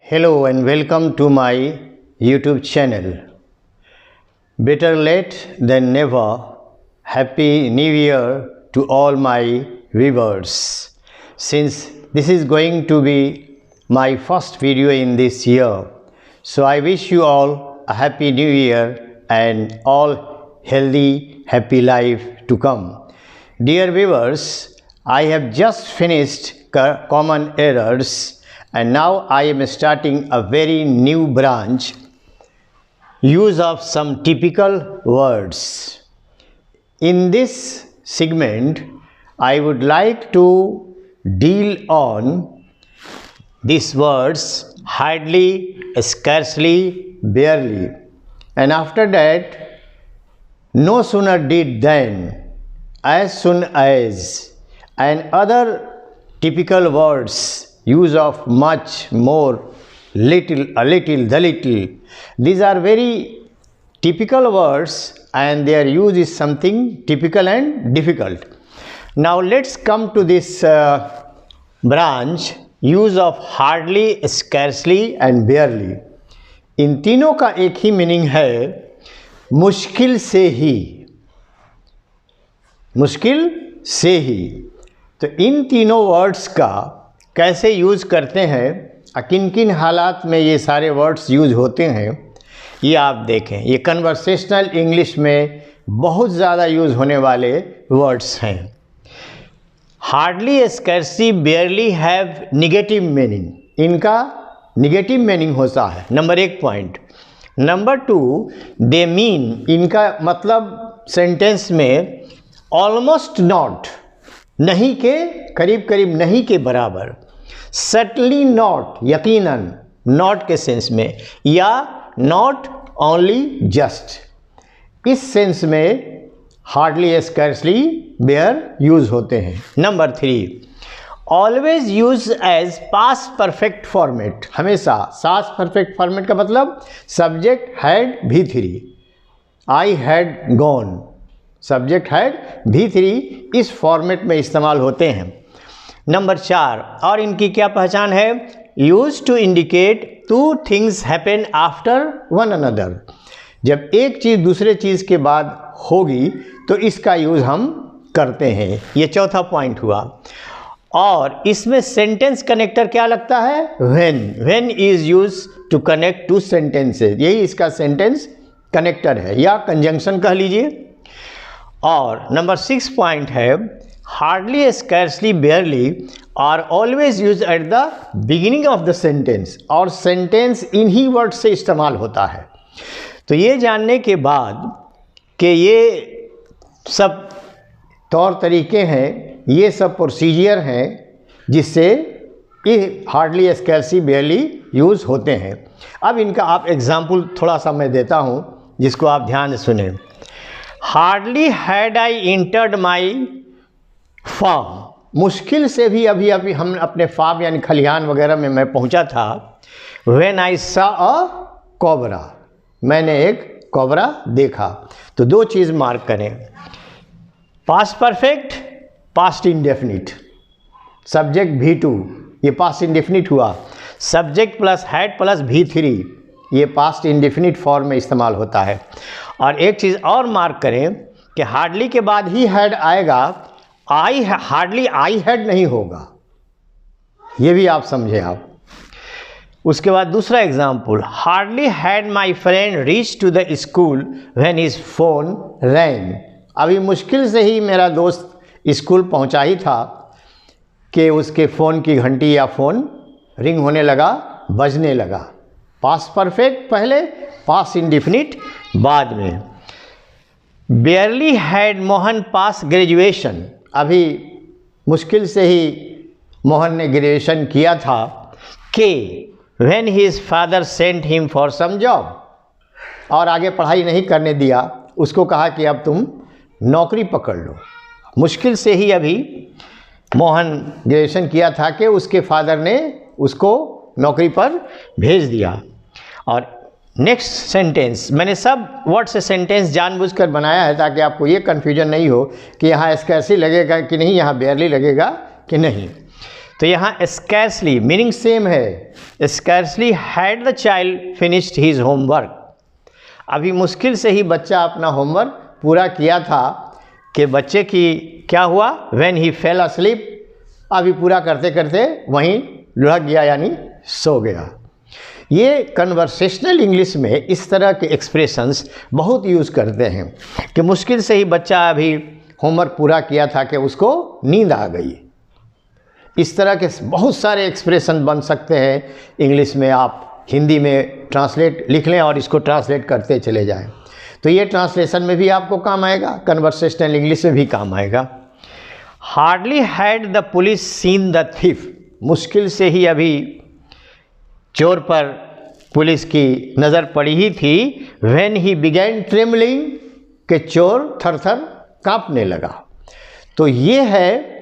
Hello and welcome to my YouTube channel. Better late than never. Happy New Year to all my viewers. Since this is going to be my first video in this year, so I wish you all a happy New Year and all healthy, happy life to come. Dear viewers, I have just finished Common Errors and now I am starting a very new branch, use of some typical words. In this segment, I would like to deal on these words hardly, scarcely, barely, and after that, no sooner did than, as soon as, and other typical words, use of much, more, little, a little, the little. These are very typical words and their use is something typical and difficult. Now let's come to this branch, use of hardly, scarcely and barely. इन तीनों का एक ही meaning है मुश्किल से ही, मुश्किल से ही. तो इन तीनों वर्ड्स का कैसे यूज़ करते हैं, किन किन हालात में ये सारे वर्ड्स यूज़ होते हैं, ये आप देखें. ये कन्वर्सेशनल इंग्लिश में बहुत ज़्यादा यूज़ होने वाले वर्ड्स हैं. Hardly, scarcely, बेयरली have negative meaning. इनका निगेटिव मीनिंग होता है. Number 1 point. Number 2, they mean, इनका मतलब सेंटेंस में ऑलमोस्ट नॉट, नहीं के करीब करीब नहीं के बराबर. सर्टनली नॉट, यकीनन, नॉट के सेंस में, या नॉट ओनली जस्ट, इस सेंस में हार्डली, स्कैर्सली, बेयर यूज होते हैं. Number 3, always use as past perfect format. हमेशा पास्ट परफेक्ट फॉर्मेट का मतलब subject had V3, I had gone, subject had V3, इस फॉर्मेट में इस्तेमाल होते हैं. नंबर 4, और इनकी क्या पहचान है, use to indicate two things happen after one another. जब एक चीज़ दूसरे चीज़ के बाद होगी तो इसका यूज़ हम करते हैं. ये चौथा पॉइंट हुआ. और इसमें सेंटेंस कनेक्टर क्या लगता है, when. When is use to connect two sentences, यही इसका सेंटेंस कनेक्टर है या कंजंक्शन कह लीजिए. और नंबर 6 पॉइंट है, hardly, scarcely, barely are always use at the beginning of the sentence. और सेंटेंस इन्हीं वर्ड से इस्तेमाल होता है. तो ये जानने के बाद कि ये सब तौर तरीके हैं, ये सब प्रोसीजर हैं जिससे ये हार्डली, स्कैर्सली, बेयरली यूज़ होते हैं. अब इनका आप एग्जाम्पल थोड़ा सा मैं देता हूँ जिसको आप ध्यान से सुने. Hardly had I entered my farm. मुश्किल से भी अभी हम अपने फार्म यानी खलिहान वगैरह में मैं पहुंचा था. व्हेन आई सा अ कोबरा, मैंने एक कोबरा देखा. तो 2 चीज़ मार्क करें, past perfect, past indefinite. Subject V2, ये पास्ट इंडेफिनिट हुआ. Subject plus had plus V3, ये पास्ट इंडेफिनिट फॉर्म में इस्तेमाल होता है. और एक चीज़ और मार्क करें कि हार्डली के बाद ही हैड आएगा, आई हार्डली आई हैड नहीं होगा, ये भी आप समझें आप. उसके बाद दूसरा example, hardly had my friend reach to the school when his phone rang. अभी मुश्किल से ही मेरा दोस्त स्कूल पहुंचा ही था कि उसके फ़ोन की घंटी या फ़ोन रिंग होने लगा, बजने लगा. पास्ट परफेक्ट पहले, पास्ट इंडेफिनिट बाद में. बेयरली हैड मोहन पास ग्रेजुएशन. अभी मुश्किल से ही मोहन ने ग्रेजुएशन किया था कि when his father sent him for some job, और आगे पढ़ाई नहीं करने दिया, उसको कहा कि अब तुम नौकरी पकड़ लो. मुश्किल से ही अभी मोहन ग्रेजुएशन किया था कि उसके फादर ने उसको नौकरी पर भेज दिया. और नेक्स्ट सेंटेंस, मैंने सब वर्ड से सेंटेंस जानबूझकर बनाया है ताकि आपको ये कन्फ्यूजन नहीं हो कि यहाँ स्कैर्सली लगेगा कि नहीं, यहाँ बेयरली लगेगा कि नहीं. तो यहाँ स्कैर्सली मीनिंग सेम है, scarcely had the child finished his homework. अभी मुश्किल से ही बच्चा अपना होमवर्क पूरा किया था कि बच्चे की क्या हुआ, व्हेन ही फेल अस्लीप, अभी पूरा करते करते वहीं लुढ़क गया यानी सो गया। ये कन्वर्सेशनल इंग्लिश में इस तरह के एक्सप्रेशंस बहुत यूज़ करते हैं कि मुश्किल से ही बच्चा अभी होमवर्क पूरा किया था कि उसको नींद आ गई। इस तरह के बहुत सारे एक्सप्रेशन बन सकते हैं इंग्लिश में। आप हिंदी में ट्रांसलेट लिख लें और इसको ट्रांसलेट करते चले जाएं, तो ये ट्रांसलेशन में भी आपको काम आएगा, कन्वर्सेशनल इंग्लिश में भी काम आएगा। Hardly had the police seen the thief, मुश्किल से ही अभी चोर पर पुलिस की नज़र पड़ी ही थी। व्हेन ही बिगैन ट्रेमलिंग, के चोर थर थर कांपने लगा। तो ये है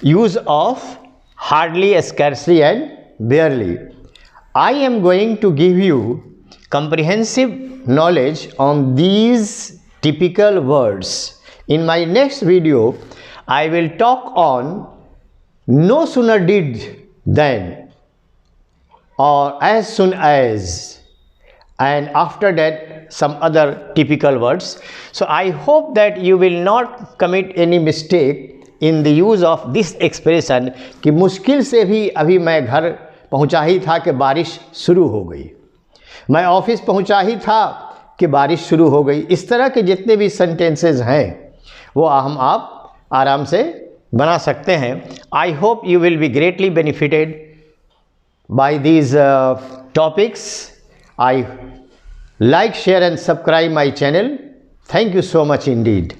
use of hardly, scarcely and बेयरली। I am going to give you comprehensive knowledge on these typical words. In my next video, I will talk on no sooner did than or as soon as, and after that some other typical words. So I hope that you will not commit any mistake in the use of this expression कि मुश्किल से भी अभी मैं घर पहुंचा ही था कि बारिश शुरू हो गई, मैं ऑफिस पहुंचा ही था कि बारिश शुरू हो गई। इस तरह के जितने भी सेंटेंसेस हैं वो आप आराम से बना सकते हैं। I hope you will be greatly benefited bye these topics. I like, share and subscribe my channel. Thank you so much Indeed.